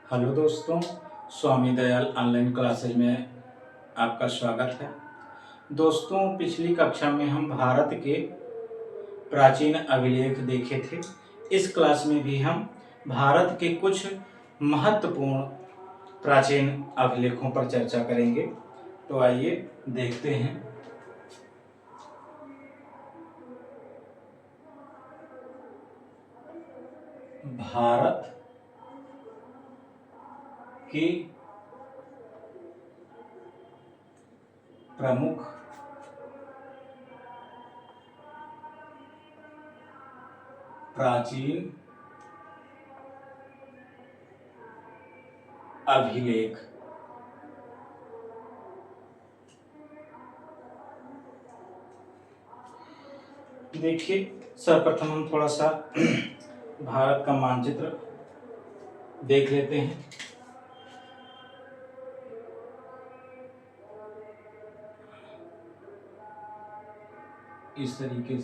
Hello दोस्तों, स्वामी Dayal online classes में आपका स्वागत है। दोस्तों, पिछली कक्षा में हम भारत के प्राचीन अभिलेख देखे थे। इस क्लास में भी हम भारत के कुछ महत्वपूर्ण प्राचीन अभिलेखों पर चर्चा करेंगे। तो आइए देखते हैं। भारत के प्रमुख प्राचीन अभिलेख। देखिए, सर्वप्रथम हम थोड़ा सा भारत का मानचित्र देख लेते हैं। इस तरीके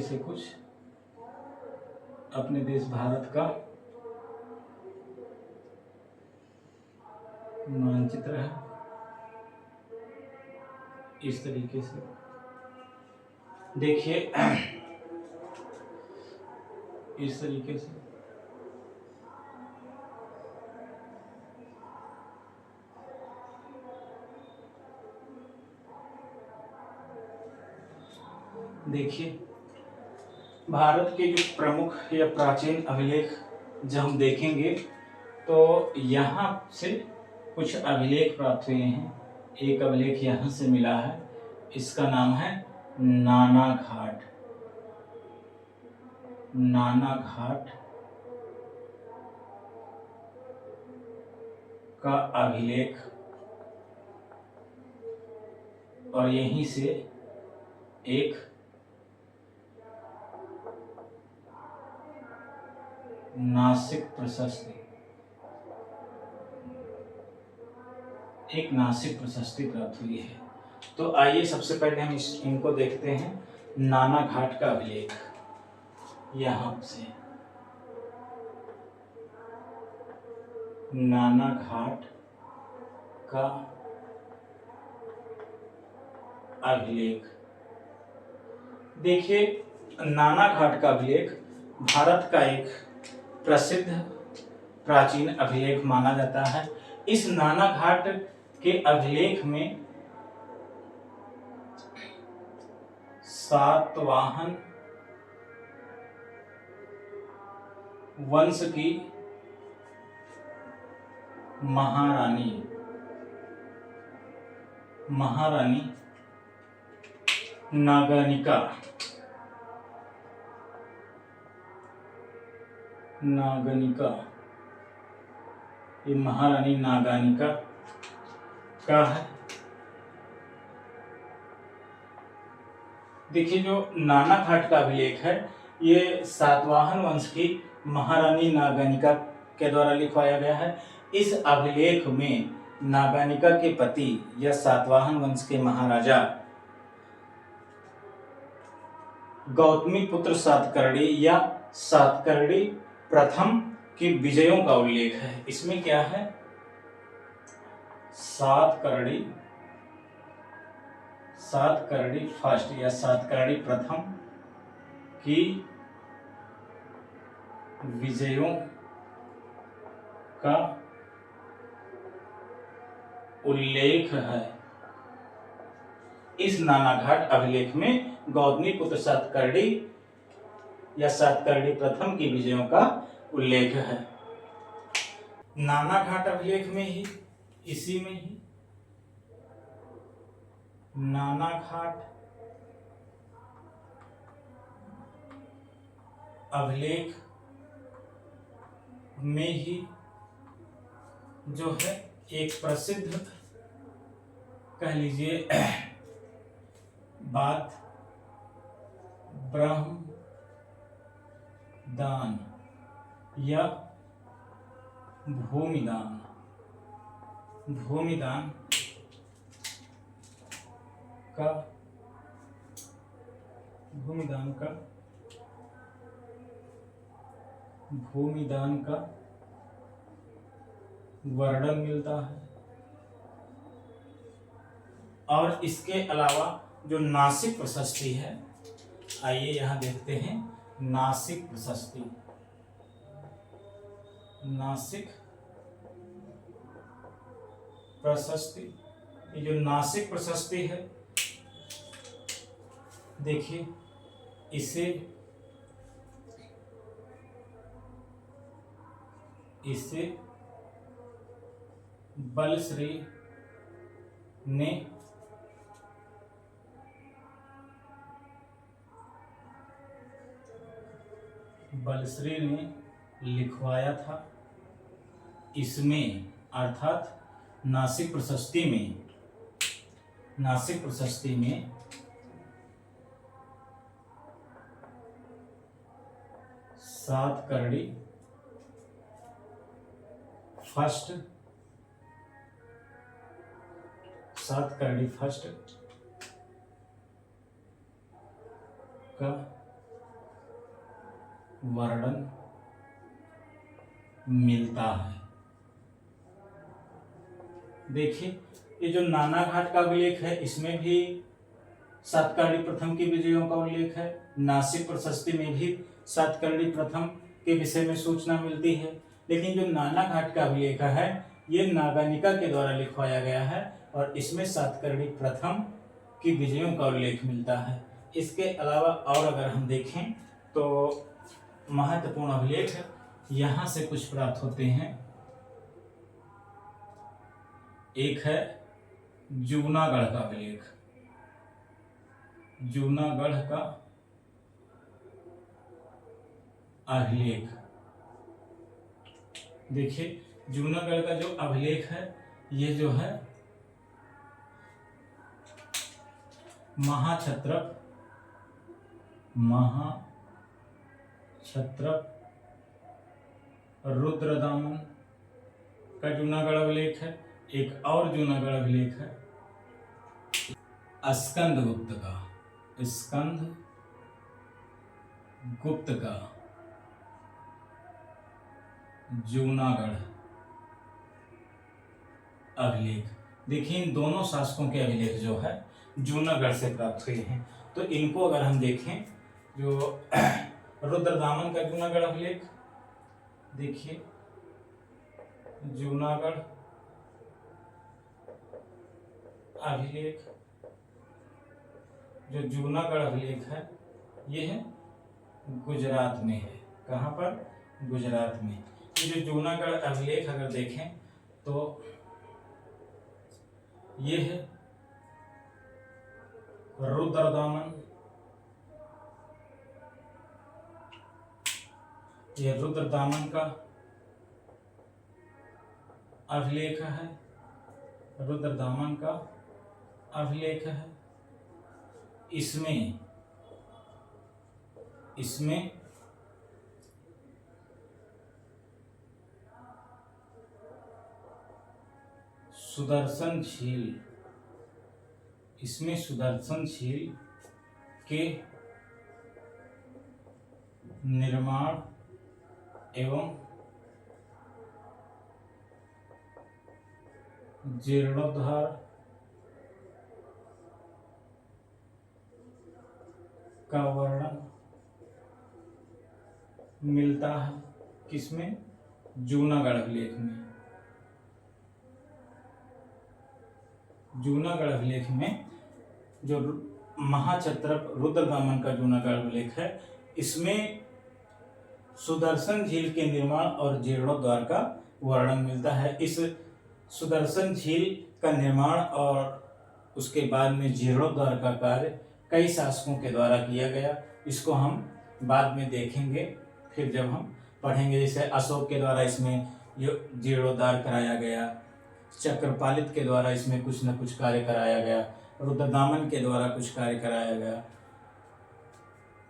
से कुछ अपने देश भारत का मानचित्र है। इस तरीके से देखिए, इस तरीके से देखिए, भारत के जो प्रमुख या प्राचीन अभिलेख जब हम देखेंगे तो यहाँ से कुछ अभिलेख प्राप्त हुए हैं। एक अभिलेख यहाँ से मिला है, इसका नाम है नाना घाट। नाना घाट का अभिलेख, और यहीं से एक नासिक प्रशस्ति प्राप्त हुई है। तो आइए सबसे पहले हम इनको देखते हैं। नाना घाट का अभिलेख, यहाँ से नाना घाट का अभिलेख। देखिए, नाना घाट का अभिलेख भारत का एक प्रसिद्ध प्राचीन अभिलेख माना जाता है। इस नाना घाट के अभिलेख में सातवाहन वंश की महारानी नागानिका ये महारानी नागानिका का है। देखिए, जो नाना घाट का अभिलेख है ये सातवाहन वंश की महारानी नागानिका के द्वारा लिखवाया गया है। इस अभिलेख में नागानिका के पति या सातवाहन वंश के महाराजा गौतमीपुत्र सातकर्णी या सातकर्णी प्रथम की विजयों का उल्लेख है। इसमें क्या है? सातकर्णी फर्स्ट या सातकर्णी प्रथम की विजयों का उल्लेख है। इस नाना घाट अभिलेख में गौतमीपुत्र सातकर्णी या सातकर्णी प्रथम की विजयों का उल्लेख है। नाना घाट अभिलेख में ही, इसी में ही नाना घाट अभिलेख में ही जो है एक प्रसिद्ध, कह लीजिए, बात ब्रह्म दान या भूमिदान का भूमिदान का वर्णन मिलता है। और इसके अलावा जो नासिक प्रशस्ति है, आइए यहां देखते हैं नासिक प्रशस्ति। नासिक प्रशस्ति, ये जो नासिक प्रशस्ति है, देखिए इसे बलश्री ने लिखवाया था। इसमें अर्थात नासिक प्रशस्ति में 7 करड़ी फर्स्ट का वर्णन मिलता है। देखिए ये जो नाना घाट का उल्लेख है, इसमें भी सातकर्णी प्रथम के विजयों का उल्लेख है। नासिक प्रशस्ति में भी सातकर्णी प्रथम के विषय में सूचना मिलती है। लेकिन जो नाना घाट का उल्लेख है, ये नागानिका के द्वारा लिखवाया गया है और इसमें सातकर्णी प्रथम की विजयों का उल्लेख मिलता है। इसके अलावा और अगर हम देखें तो महत्वपूर्ण अभिलेख यहाँ से कुछ प्राप्त होते हैं। एक है जूनागढ़ का अभिलेख। जूनागढ़ का अभिलेख, देखिए जूनागढ़ का जो अभिलेख है, ये जो है महाक्षत्रप रुद्रदामन का जूनागढ़ अभिलेख है। एक और जूनागढ़ अभिलेख है स्कंदगुप्त का जूनागढ़ अभिलेख। देखिए इन दोनों शासकों के अभिलेख जो है जूनागढ़ से प्राप्त हुए हैं। तो इनको अगर हम देखें, जो रुद्रदामन का जूनागढ़ अभिलेख, देखिए जूनागढ़ अभिलेख, जो जूनागढ़ अभिलेख है ये है गुजरात में है। कहाँ पर? गुजरात में। ये जो जूनागढ़ अभिलेख अगर देखें तो ये है रुद्रदामन, ये रुद्रदामन का अभिलेख है। रुद्रदामन का अभिलेख है। इसमें सुदर्शन झील के निर्माण एवं जीर्णोद्धार का वर्णन मिलता है। किसमें? जूनागढ़ अभिलेख में। जूनागढ़ अभिलेख में जो महाक्षत्रप रुद्रदामन का जूनागढ़ अभिलेख है, इसमें सुदर्शन झील के निर्माण और जीर्णोद्धार का वर्णन मिलता है। इस सुदर्शन झील का निर्माण और उसके बाद में जीर्णोद्धार का कार्य कई शासकों के द्वारा किया गया। इसको हम बाद में देखेंगे, फिर जब हम पढ़ेंगे। जैसे अशोक के द्वारा इसमें जीर्णोद्धार कराया गया, चक्रपालित के द्वारा इसमें कुछ न कुछ कार्य कराया गया, रुद्रदामन के द्वारा कुछ कार्य कराया गया।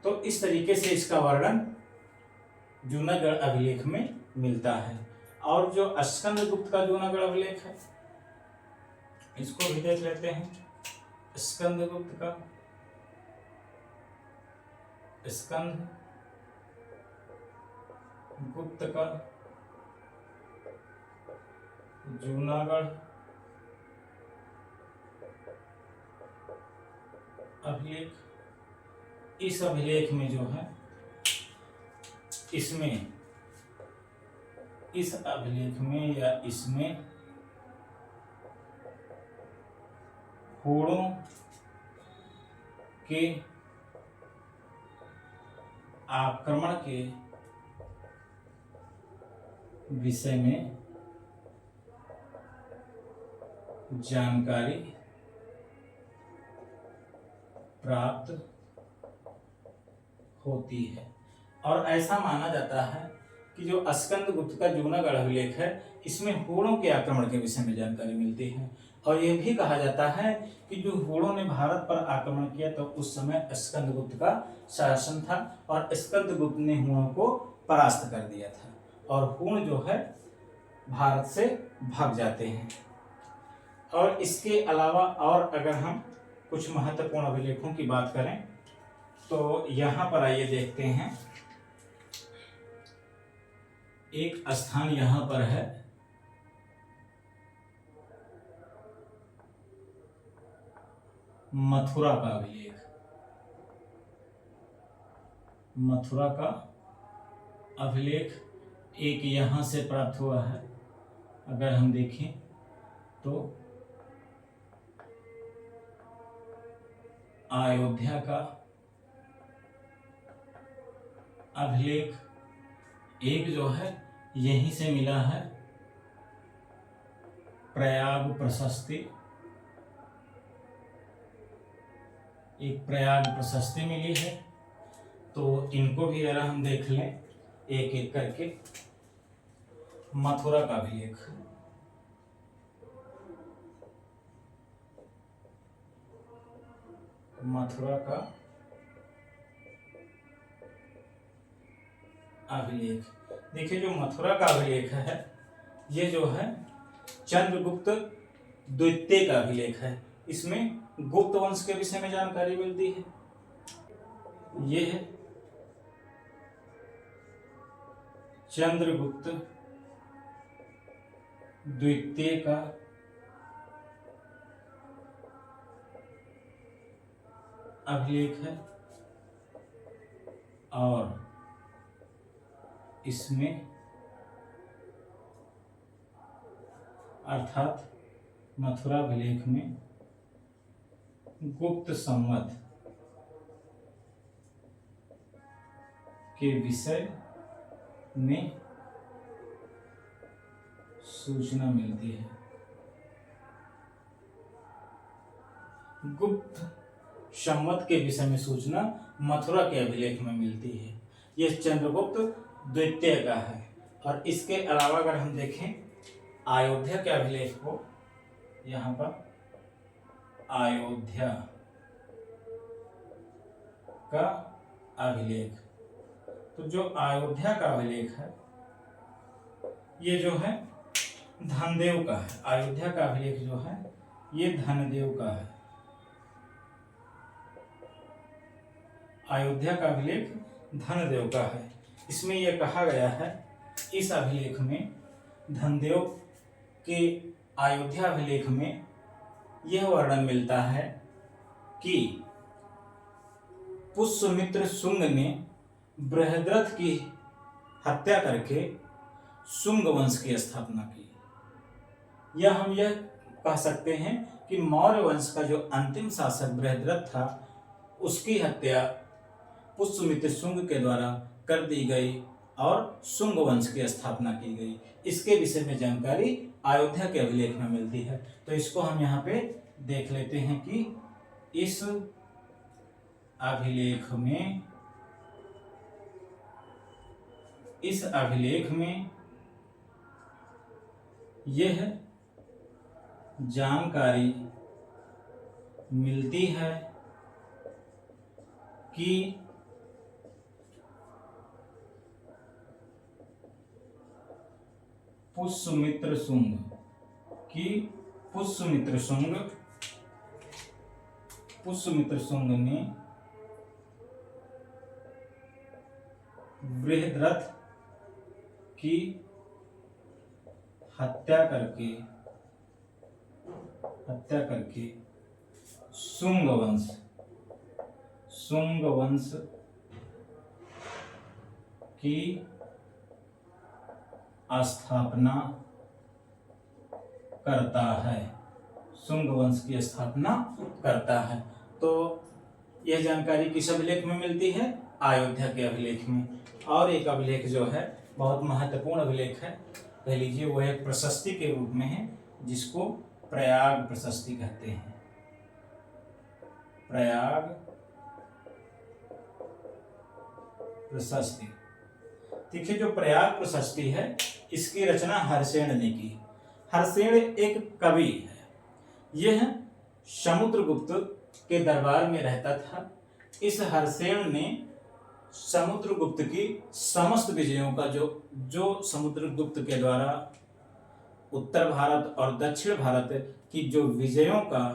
तो इस तरीके से इसका वर्णन जूनागढ़ अभिलेख में मिलता है। और जो स्कंदगुप्त का जूनागढ़ अभिलेख है, इसको भी देख लेते हैं। स्कंदगुप्त का, स्कंद गुप्त का जूनागढ़ अभिलेख। इस अभिलेख में जो है, इसमें, इस अभिलेख में या इसमें होड़ों के आक्रमण के विषय में जानकारी प्राप्त होती है। और ऐसा माना जाता है कि जो स्कंदगुप्त का जूनागढ़ अभिलेख है, इसमें होड़ों के आक्रमण के विषय में जानकारी मिलती है। और यह भी कहा जाता है कि जो होड़ों ने भारत पर आक्रमण किया तो उस समय स्कंदगुप्त का शासन था और स्कंदगुप्त ने होड़ों को परास्त कर दिया था और होड़ जो है भारत से भाग जाते हैं। और इसके अलावा और अगर हम कुछ महत्वपूर्ण अभिलेखों की बात करें तो यहाँ पर आइए देखते हैं। एक स्थान यहाँ पर है, मथुरा का अभिलेख। मथुरा का अभिलेख एक यहाँ से प्राप्त हुआ है। अगर हम देखें तो अयोध्या का अभिलेख एक जो है यहीं से मिला है, प्रयाग प्रशस्ति। एक प्रयाग प्रशस्ति मिली है। तो इनको भी जरा हम देख लें एक एक करके। मथुरा का अभिलेख, मथुरा का अभिलेख। देखिए जो मथुरा का अभिलेख है, ये जो है चंद्रगुप्त द्वितीय का अभिलेख है। इसमें गुप्त वंश के विषय में जानकारी मिलती है। ये है चंद्रगुप्त द्वितीय का अभिलेख है और इसमें अर्थात मथुरा अभिलेख में गुप्त संवत के विषय में सूचना मिलती है। गुप्त संवत के विषय में सूचना मथुरा के अभिलेख में मिलती है। यह चंद्रगुप्त द्वितीय का है। और इसके अलावा अगर हम देखें अयोध्या के अभिलेख को, यहाँ पर अयोध्या का अभिलेख, तो जो अयोध्या का अभिलेख है ये जो है धनदेव का है। अयोध्या का अभिलेख जो है ये धनदेव का है। अयोध्या का अभिलेख धनदेव का है। इसमें यह कहा गया है, इस अभिलेख में धनदेव के अयोध्या अभिलेख में यह वर्णन मिलता है कि पुष्यमित्र शुंग ने बृहद्रथ की हत्या करके शुंग वंश की स्थापना की। या हम यह कह सकते हैं कि मौर्य वंश का जो अंतिम शासक बृहद्रथ था उसकी हत्या पुष्यमित्र शुंग के द्वारा कर दी गई और शुंग वंश की स्थापना की गई। इसके विषय में जानकारी अयोध्या के अभिलेख में मिलती है। तो इसको हम यहाँ पे देख लेते हैं कि इस अभिलेख में यह जानकारी मिलती है कि पुष्यमित्र शुंग पुष्यमित्र शुंग ने बृहद्रथ की हत्या करके शुंग वंश की स्थापना करता है। शुंग वंश की स्थापना करता है। तो यह जानकारी किस अभिलेख में मिलती है? अयोध्या के अभिलेख में। और एक अभिलेख जो है बहुत महत्वपूर्ण अभिलेख है, कह लीजिए, वो एक प्रशस्ति के रूप में है, जिसको प्रयाग प्रशस्ति कहते हैं। प्रयाग प्रशस्ति। देखिए, जो प्रयाग प्रशस्ति है, इसकी रचना हर्षेण ने की। हर्षेण एक कवि है। यह समुद्रगुप्त के दरबार में रहता था। इस हर्षेण ने समुद्रगुप्त की समस्त विजयों का जो समुद्रगुप्त के द्वारा उत्तर भारत और दक्षिण भारत की जो विजयों का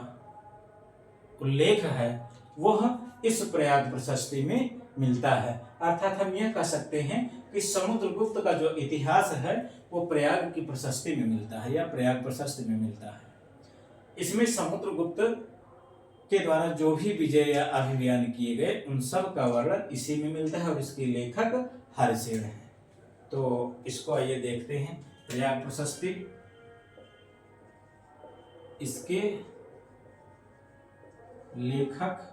उल्लेख है, वह इस प्रयाग प्रशस्ति में मिलता है। अर्थात हम यह कह सकते हैं कि समुद्रगुप्त का जो इतिहास है वो प्रयाग की प्रशस्ति में मिलता है या प्रयाग प्रशस्ति में मिलता है। इसमें समुद्रगुप्त के द्वारा जो भी विजय या अभियान किए गए उन सब का वर्णन इसी में मिलता है और इसके लेखक हर्षेण है। तो इसको आइए देखते हैं। प्रयाग प्रशस्ति, इसके लेखक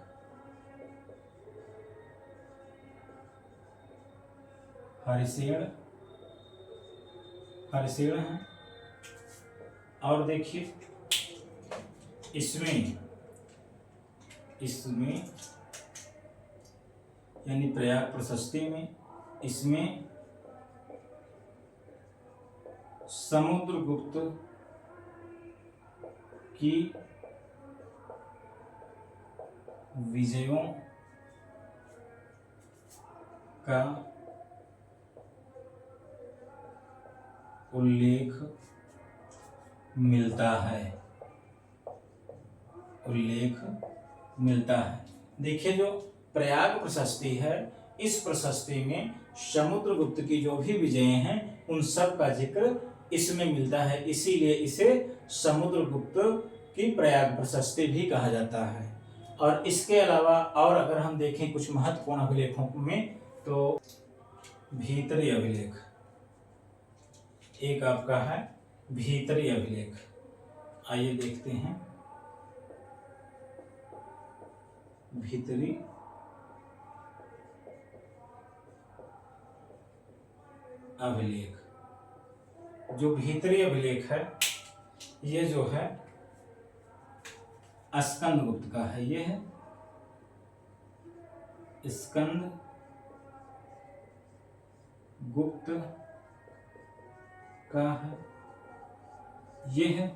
हर्षेण है। और देखिए, इसमें यानी प्रयाग प्रशस्ति में इसमें समुद्रगुप्त की विजयों का उल्लेख मिलता है। देखिए, जो प्रयाग प्रशस्ति है, इस प्रशस्ति में समुद्रगुप्त की जो भी विजय हैं उन सब का जिक्र इसमें मिलता है। इसीलिए इसे समुद्रगुप्त की प्रयाग प्रशस्ति भी कहा जाता है। और इसके अलावा और अगर हम देखें कुछ महत्वपूर्ण अभिलेखों में, तो भीतरी अभिलेख एक आपका है। भीतरी अभिलेख, आइए देखते हैं। भीतरी अभिलेख, जो भीतरी अभिलेख है, ये जो है स्कंदगुप्त का है। ये है स्कंदगुप्त का है। ये है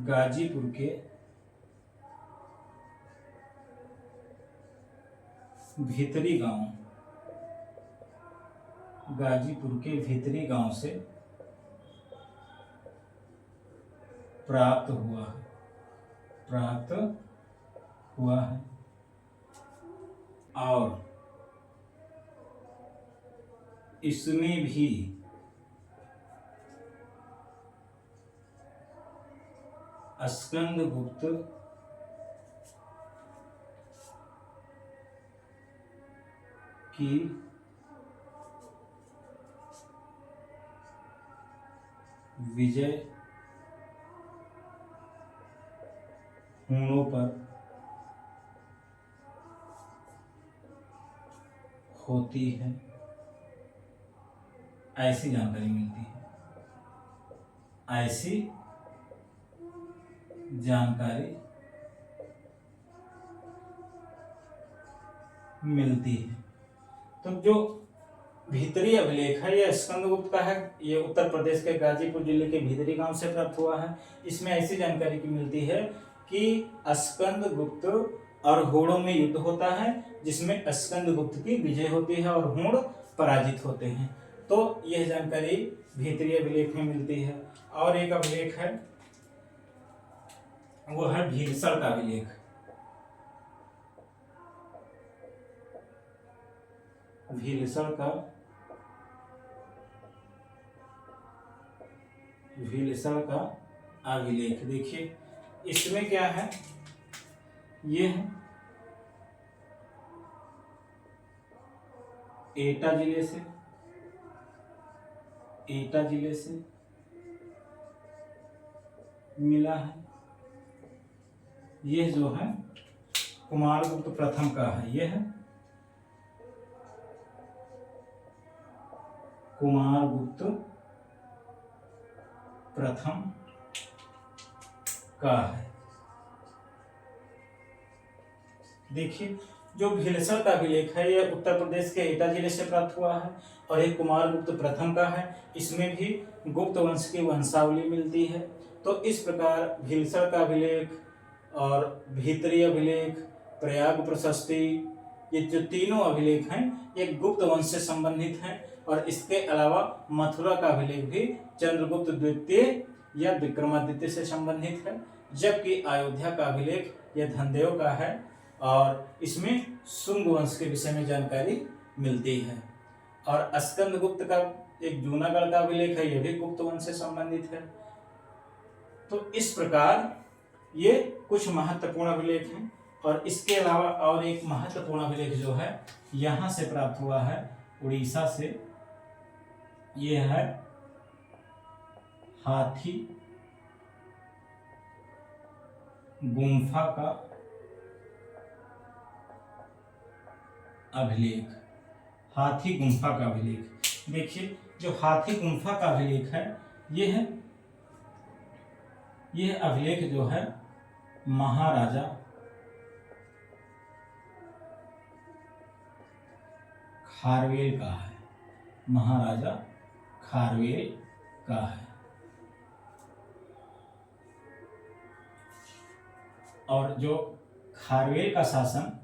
गाजीपुर के भीतरी गांव, गाजीपुर के भीतरी गांव से प्राप्त हुआ है। और इसमें भी स्कंदगुप्त की विजय हूणों पर होती है, ऐसी जानकारी मिलती है। ऐसी जानकारी मिलती है। तो जो भीतरी अभिलेख है यह स्कंदगुप्त का है। ये उत्तर प्रदेश के गाजीपुर जिले के भीतरी गांव से प्राप्त हुआ है। इसमें ऐसी जानकारी की मिलती है कि स्कंदगुप्त और हूणों में युद्ध होता है, जिसमें स्कंदगुप्त की विजय होती है और हूण पराजित होते हैं। तो यह जानकारी भीतरी अभिलेख में मिलती है। और एक अभिलेख है वो है भीलसड़ का अभिलेख। भीलसड़ का अभिलेख। देखिए इसमें क्या है, ये है एटा जिले से मिला है। यह जो है कुमारगुप्त प्रथम का है। यह है कुमारगुप्त प्रथम का है। देखिए जो भीलसड़ का अभिलेख है यह उत्तर प्रदेश के एटा जिले से प्राप्त हुआ है और यह कुमारगुप्त प्रथम का है। इसमें भी गुप्त वंश की वंशावली मिलती है। तो इस प्रकार भीलसड़ का अभिलेख और भीतरी अभिलेख, प्रयाग प्रशस्ति, ये जो तीनों अभिलेख हैं ये गुप्त वंश से संबंधित हैं। और इसके अलावा मथुरा का अभिलेख भी चंद्रगुप्त द्वितीय या विक्रमादित्य से संबंधित है। जबकि अयोध्या का अभिलेख यह धनदेव का है और इसमें शुंग वंश के विषय में जानकारी मिलती है। और स्कंदगुप्त का एक जूनागढ़ का अभिलेख है, यह भी गुप्त वंश से संबंधित है। तो इस प्रकार ये कुछ महत्वपूर्ण अभिलेख हैं। और इसके अलावा और एक महत्वपूर्ण अभिलेख जो है यहाँ से प्राप्त हुआ है, उड़ीसा से। ये है हाथी गुम्फा का अभिलेख। हाथी गुम्फा का अभिलेख। देखिए जो हाथी गुम्फा का अभिलेख है यह अभिलेख जो है महाराजा खारवेल का है। महाराजा खारवेल का है। और जो खारवेल का शासन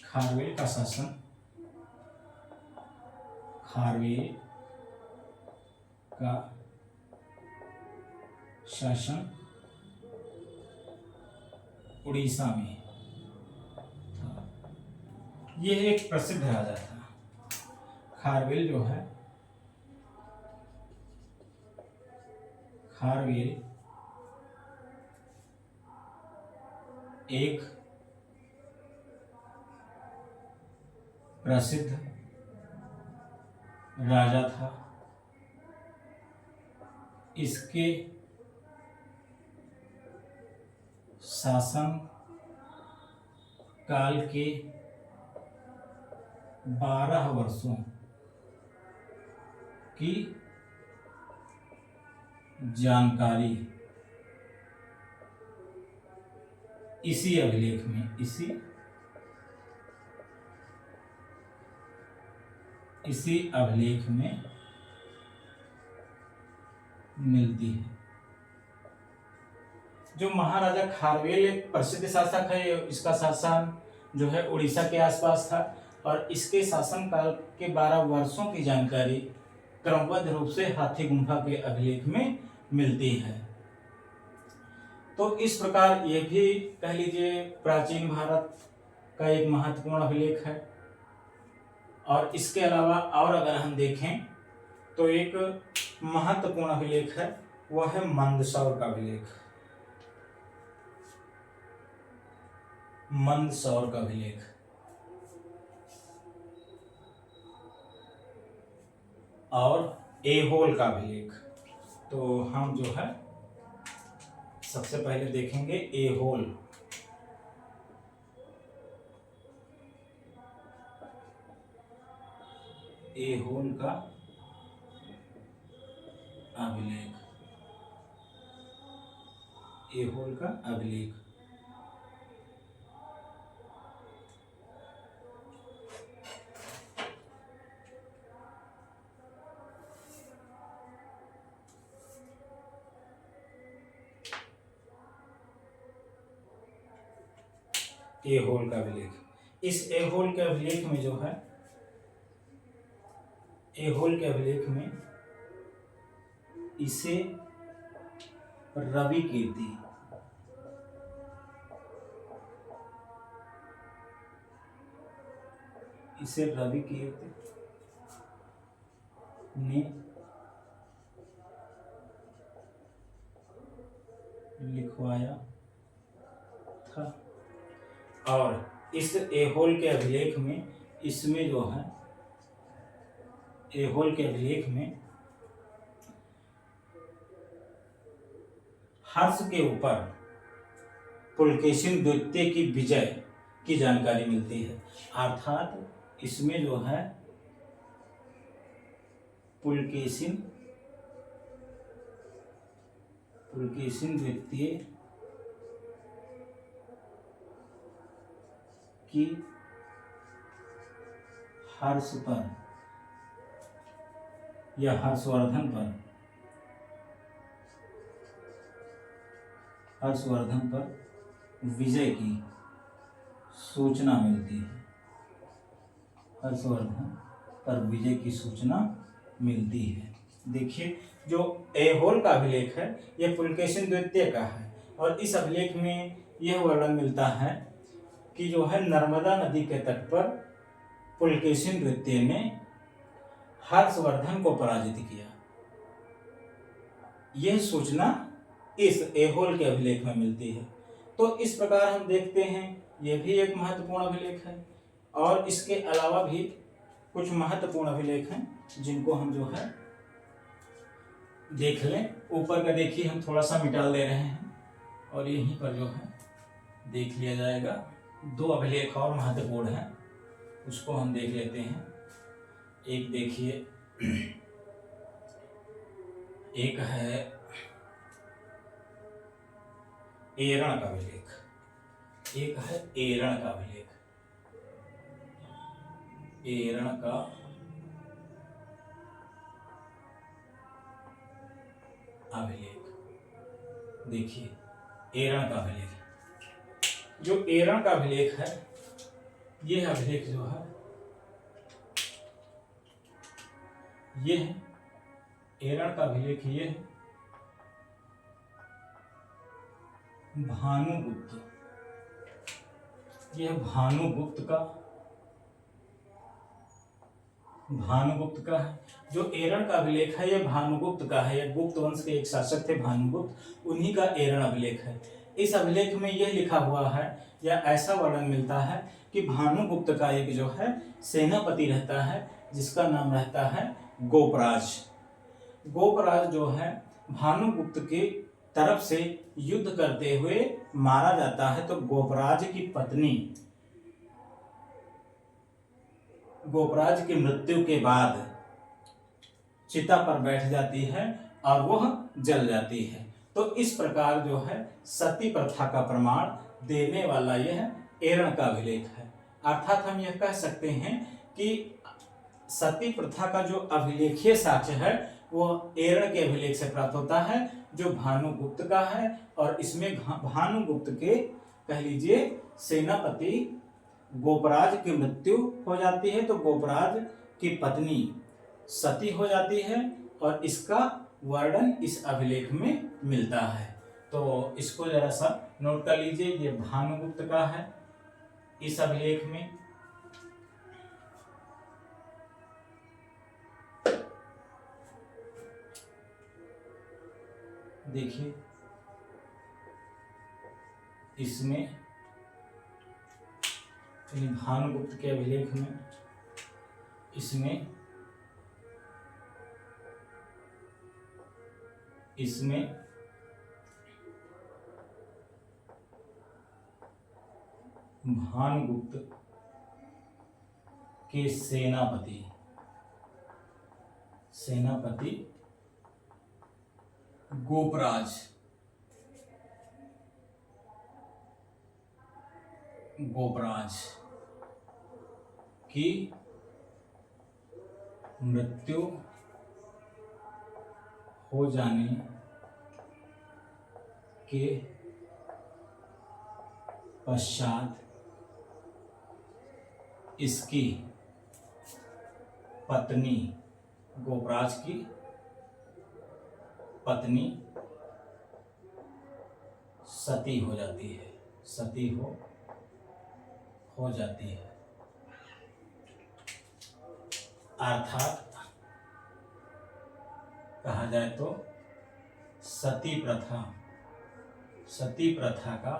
खारवेल का शासन उड़ीसा में था। यह एक प्रसिद्ध राजा था। खारवेल जो है, खारवेल एक प्रसिद्ध राजा था। इसके शासन काल के 12 वर्षों की जानकारी इसी अभिलेख में इसी अभिलेख में मिलती है। जो महाराजा खारवेल एक प्रसिद्ध शासक है, इसका शासन जो है उड़ीसा के आसपास था और इसके शासन काल के 12 वर्षों की जानकारी क्रमबद्ध रूप से हाथी गुम्फा के अभिलेख में मिलती है। तो इस प्रकार ये भी कह लीजिए प्राचीन भारत का एक महत्वपूर्ण अभिलेख है। और इसके अलावा और अगर हम देखें तो एक महत्वपूर्ण अभिलेख है, वह है मंदसौर का अभिलेख। मंदसौर का अभिलेख और ऐहोल का अभिलेख। तो हम जो है सबसे पहले देखेंगे ऐहोल। ऐहोल का अभिलेख। ऐहोल का अभिलेख ऐहोल का अभिलेख। इस ऐहोल के अभिलेख में जो है, ऐहोल के अभिलेख में इसे रवि कीर्ति इसे रविकीर्ति ने लिखवाया था। और इस एहोल के अभिलेख में, इसमें जो है एहोल के अभिलेख में हर्ष के ऊपर पुलकेशिन द्वितीय की विजय की जानकारी मिलती है। अर्थात इसमें जो है पुलकेशिन द्वितीय की हर्ष पर या हर्षवर्धन पर विजय की सूचना मिलती है। हर्षवर्धन पर विजय की सूचना मिलती है। देखिए, जो एहोल का अभिलेख है यह पुलकेशिन द्वितीय का है, और इस अभिलेख में यह वर्णन मिलता है कि जो है नर्मदा नदी के तट पर पुलकेशिन द्वितीय ने हर्षवर्धन को पराजित किया। यह सूचना इस एहोल के अभिलेख में मिलती है। तो इस प्रकार हम देखते हैं यह भी एक महत्वपूर्ण अभिलेख है, और इसके अलावा भी कुछ महत्वपूर्ण अभिलेख हैं जिनको हम जो है देख लें। ऊपर का देखिए हम थोड़ा सा मिटा दे रहे हैं, और यहीं पर जो है देख लिया जाएगा। दो अभिलेख और महत्वपूर्ण हैं, उसको हम देख लेते हैं। एक देखिए, एक है एरण का अभिलेख, एक है एरण का अभिलेख। एरण का अभिलेख, देखिए एरण का अभिलेख, जो एरण का अभिलेख है, यह अभिलेख जो है ये है एरण का अभिलेख। ये है भानुगुप्त, यह भानुगुप्त का है। जो एरण का अभिलेख है यह भानुगुप्त का है। यह गुप्त वंश के एक शासक थे भानुगुप्त, उन्हीं का एरण अभिलेख है। इस अभिलेख में यह लिखा हुआ है या ऐसा वर्णन मिलता है कि भानुगुप्त का एक जो है सेनापति रहता है जिसका नाम रहता है गोपराज। गोपराज जो है भानुगुप्त के तरफ से युद्ध करते हुए मारा जाता है। तो गोपराज की पत्नी गोपराज की मृत्यु के बाद चिता पर बैठ जाती है और वह जल जाती है। तो इस प्रकार जो है सती प्रथा का प्रमाण देने वाला यह एरण का अभिलेख है। अर्थात हम यह कह सकते हैं कि सती प्रथा का जो अभिलेखीय साक्ष्य है वो एरण के अभिलेख से प्राप्त होता है, जो भानुगुप्त का है। और इसमें भानुगुप्त के कह लीजिए सेनापति गोपराज की मृत्यु हो जाती है, तो गोपराज की पत्नी सती हो जाती है, और इसका वर्णन इस अभिलेख में मिलता है। तो इसको जरा सा नोट कर लीजिए, ये भानुगुप्त का है इस अभिलेख में। देखिए इसमें भानुगुप्त के अभिलेख में इसमें भानुगुप्त के सेनापति गोपराज की मृत्यु हो जाने के पश्चात इसकी पत्नी गोपराज की पत्नी सती हो जाती है, हो जाती है। अर्थात कहा जाए तो सती प्रथा का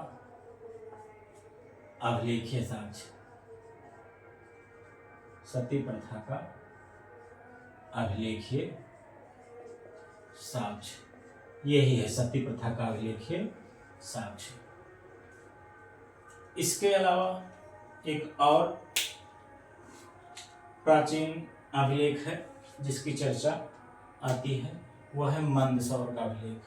अभिलेखीय साक्ष्य, सती प्रथा का अभिलेखीय साक्ष्य, यही है सती प्रथा का अभिलेखीय साक्ष्य। इसके अलावा एक और प्राचीन अभिलेख है जिसकी चर्चा आती है, वह है मंदसौर का अभिलेख।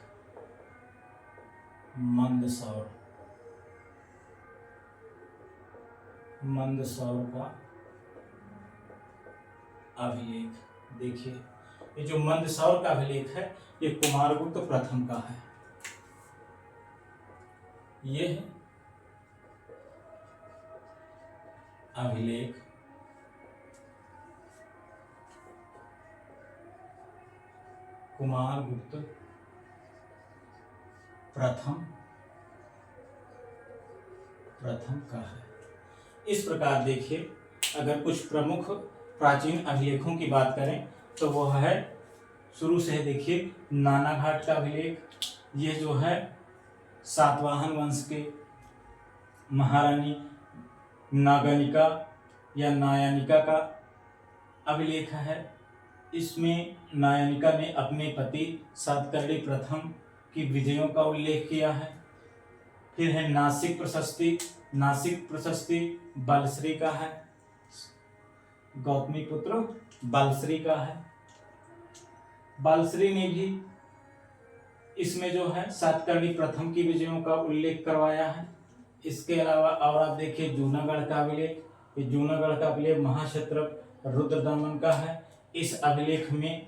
मंदसौर का अभिलेख। देखिए, ये जो मंदसौर का अभिलेख है ये कुमारगुप्त प्रथम का है। ये है अभिलेख कुमारगुप्त प्रथम का है। इस प्रकार देखिए, अगर कुछ प्रमुख प्राचीन अभिलेखों की बात करें तो वह है, शुरू से देखिए, नानाघाट का अभिलेख। यह जो है सातवाहन वंश के महारानी नागनिका या नायानिका का अभिलेख है। इसमें नायानिका ने अपने पति सातकर्णी प्रथम की विजयों का उल्लेख किया है। फिर है नासिक प्रशस्ति बलश्री का है, गौतमी पुत्र बलश्री का है। बलश्री ने भी इसमें जो है सातकर्णी प्रथम की विजयों का उल्लेख करवाया है। इसके अलावा और आप देखिए जूनागढ़ का अभिलेख, ये जूनागढ़ का अभिलेख महाक्षत्रप रुद्रदमन का है। इस अभिलेख में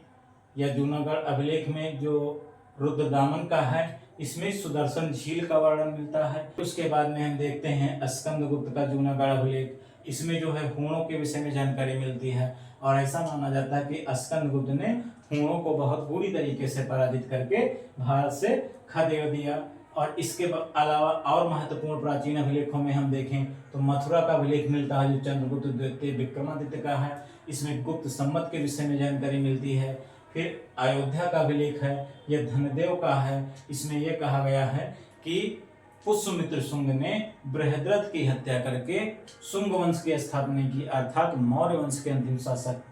या जूनागढ़ अभिलेख में जो रुद्रदामन का है, इसमें सुदर्शन झील का वर्णन मिलता है। उसके बाद में हम देखते हैं स्कंदगुप्त का जूनागढ़ अभिलेख। इसमें जो है हूणों के विषय में जानकारी मिलती है और ऐसा माना जाता है कि स्कंदगुप्त ने हूणों को बहुत बुरी तरीके से पराजित करके भारत से खदेड़ दिया। और इसके अलावा और महत्वपूर्ण प्राचीन अभिलेखों में हम देखें तो मथुरा का अभिलेख मिलता है जो चंद्रगुप्त द्वितीय विक्रमादित्य का है। इसमें गुप्त संवत के विषय में जानकारी मिलती है। फिर अयोध्या का अभिलेख है, यह धनदेव का है। इसमें यह कहा गया है कि पुष्यमित्र शुंग ने बृहद्रथ की हत्या करके शुंग वंश की स्थापना की, अर्थात मौर्य वंश के अंतिम शासक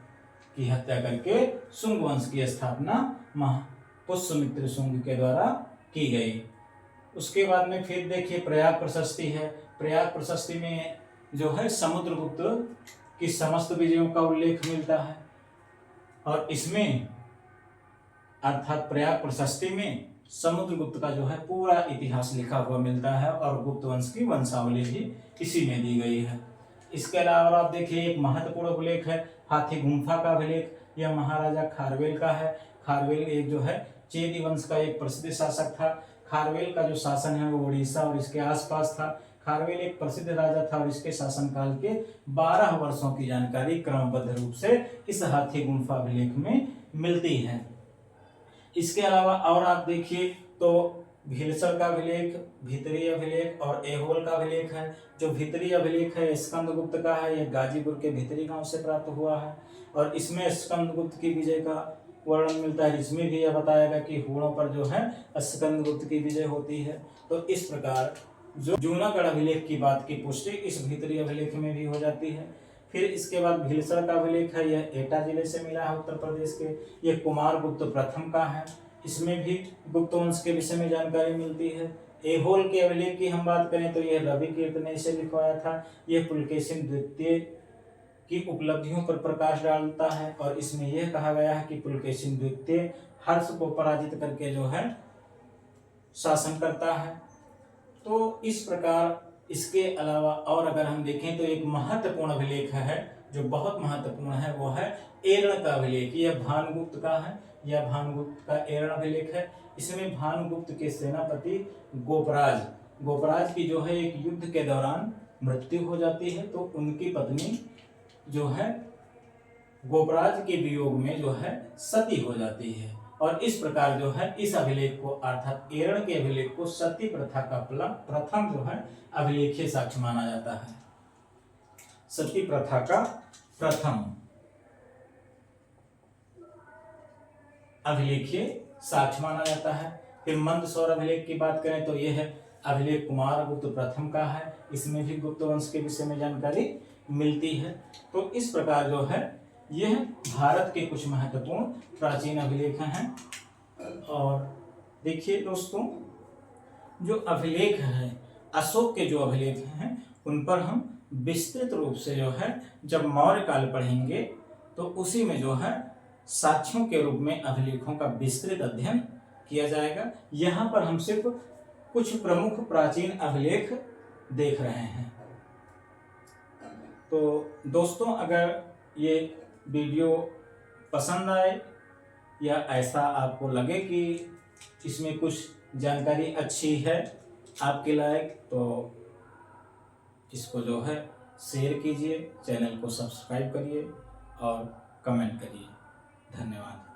की हत्या करके शुंग वंश की स्थापना पुष्यमित्र शुंग के द्वारा की गई। उसके बाद में फिर देखिए प्रयाग प्रशस्ति है। प्रयाग प्रशस्ति में जो है समुद्रगुप्त की समस्त विजयों का उल्लेख मिलता है और इसमें अर्थात प्रयाग प्रशस्ति में समुद्रगुप्त का जो है पूरा इतिहास लिखा हुआ मिलता है और गुप्त वंश की वंशावली भी इसी में दी गई है। इसके अलावा आप देखिए एक महत्वपूर्ण अभिलेख है हाथी गुम्फा का अभिलेख। यह महाराजा खारवेल का है। खारवेल एक जो है चेदी वंश का एक प्रसिद्ध शासक था। खारवेल का जो शासन है वो उड़ीसा और इसके आसपास था। खारवेल एक प्रसिद्ध राजा था और इसके शासनकाल के 12 वर्षों की जानकारी क्रमबद्ध रूप से इस हाथी गुम्फा अभिलेख में मिलती है। इसके अलावा और आप देखिए तो भीलसर का अभिलेख, भीतरी अभिलेख और ऐहोल का अभिलेख है। जो भीतरी अभिलेख है स्कंदगुप्त का है, यह गाजीपुर के भीतरी गांव से प्राप्त हुआ है और इसमें स्कंदगुप्त की विजय का वर्णन मिलता है। इसमें भी यह बताया गया कि हूणों पर जो है स्कंदगुप्त की विजय होती है। तो इस प्रकार जो जूनागढ़ अभिलेख की बात की पुष्टि इस भीतरी अभिलेख में भी हो जाती है। फिर इसके बाद भीलसर का अभिलेख है, यह एटा जिले से मिला है उत्तर प्रदेश के। यह कुमारगुप्त प्रथम का है। इसमें भी गुप्त वंश के विषय में जानकारी मिलती है। ऐहोल के अभिलेख की हम बात करें तो यह रवि कीर्त ने इसे लिखवाया था। यह पुलकेशिन द्वितीय की उपलब्धियों पर प्रकाश डालता है और इसमें यह कहा गया है कि पुलकेशिन द्वितीय हर्ष को पराजित करके जो है शासन करता है। तो इस प्रकार इसके अलावा और अगर हम देखें तो एक महत्वपूर्ण अभिलेख है जो बहुत महत्वपूर्ण है, वो है एरण का अभिलेख। यह भानुगुप्त का है, यह भानुगुप्त का एरण अभिलेख है। इसमें भानुगुप्त के सेनापति गोपराज की जो है एक युद्ध के दौरान मृत्यु हो जाती है, तो उनकी पत्नी जो है गोपराज के वियोग में जो है सती हो जाती है और इस प्रकार जो है इस अभिलेख को अर्थात एरण के अभिलेख को सती प्रथा का प्रथम जो है अभिलेखीय साक्ष्य माना जाता है। सती प्रथा का प्रथम अभिलेखीय साक्ष्य माना जाता है। फिर मंदसौर अभिलेख की बात करें तो यह है अभिलेख कुमारगुप्त प्रथम का है। इसमें भी गुप्त वंश के विषय में जानकारी मिलती है। तो इस प्रकार जो है यह भारत के कुछ महत्वपूर्ण प्राचीन अभिलेख हैं। और देखिए दोस्तों, जो अभिलेख हैं, अशोक के जो अभिलेख हैं उन पर हम विस्तृत रूप से जो है जब मौर्य काल पढ़ेंगे तो उसी में जो है साक्ष्यों के रूप में अभिलेखों का विस्तृत अध्ययन किया जाएगा। यहाँ पर हम सिर्फ कुछ प्रमुख प्राचीन अभिलेख देख रहे हैं। तो दोस्तों, अगर ये वीडियो पसंद आए या ऐसा आपको लगे कि इसमें कुछ जानकारी अच्छी है आपके लायक, तो इसको जो है शेयर कीजिए, चैनल को सब्सक्राइब करिए और कमेंट करिए। धन्यवाद।